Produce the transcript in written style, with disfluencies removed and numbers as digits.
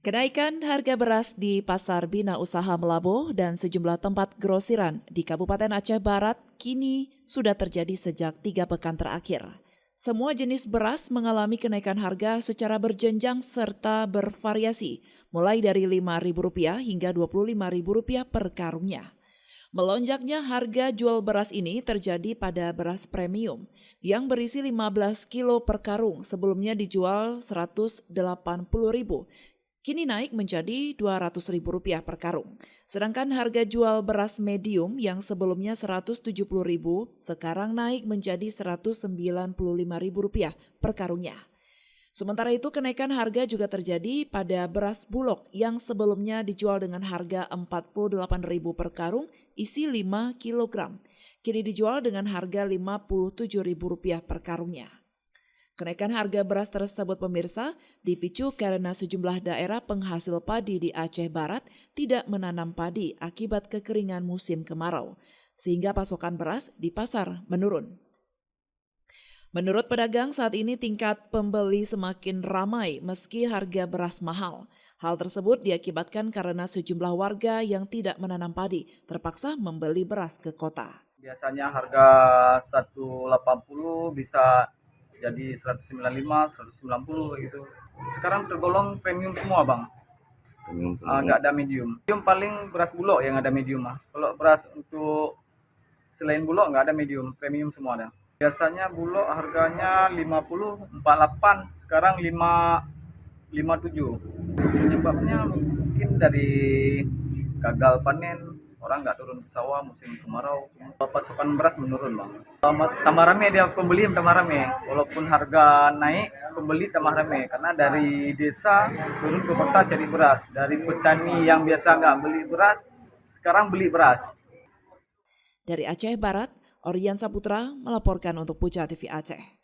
Kenaikan harga beras di Pasar Bina Usaha Melaboh dan sejumlah tempat grosiran di Kabupaten Aceh Barat kini sudah terjadi sejak 3 pekan terakhir. Semua jenis beras mengalami kenaikan harga secara berjenjang serta bervariasi, mulai dari Rp5.000 hingga Rp25.000 per karungnya. Melonjaknya harga jual beras ini terjadi pada beras premium yang berisi 15 kilo per karung, sebelumnya dijual Rp180.000. Kini naik menjadi Rp200.000 per karung. Sedangkan harga jual beras medium yang sebelumnya Rp170.000 sekarang naik menjadi Rp195.000 per karungnya. Sementara itu kenaikan harga juga terjadi pada beras bulog yang sebelumnya dijual dengan harga Rp48.000 per karung isi 5 kg. Kini dijual dengan harga Rp57.000 per karungnya. Kenaikan harga beras tersebut pemirsa dipicu karena sejumlah daerah penghasil padi di Aceh Barat tidak menanam padi akibat kekeringan musim kemarau, sehingga pasokan beras di pasar menurun. Menurut pedagang saat ini tingkat pembeli semakin ramai meski harga beras mahal. Hal tersebut diakibatkan karena sejumlah warga yang tidak menanam padi terpaksa membeli beras ke kota. Biasanya harga 180 bisa jadi 195, 190 gitu. Sekarang tergolong premium semua, Bang. Premium semua. Nggak ada medium. Medium paling beras bulog yang ada medium. Kalau beras untuk selain bulog nggak ada medium, premium semua ada. Biasanya bulog harganya 50, 48, sekarang 57. Penyebabnya mungkin dari gagal panen, orang nggak turun ke sawah musim kemarau, pasokan beras menurun, Bang. Tambah rame dia pembeli, tambah rame. Walaupun harga naik, pembeli tambah rame karena dari desa turun ke kota cari beras. Dari petani yang biasa nggak beli beras, sekarang beli beras. Dari Aceh Barat, Orian Saputra melaporkan untuk Puja TV Aceh.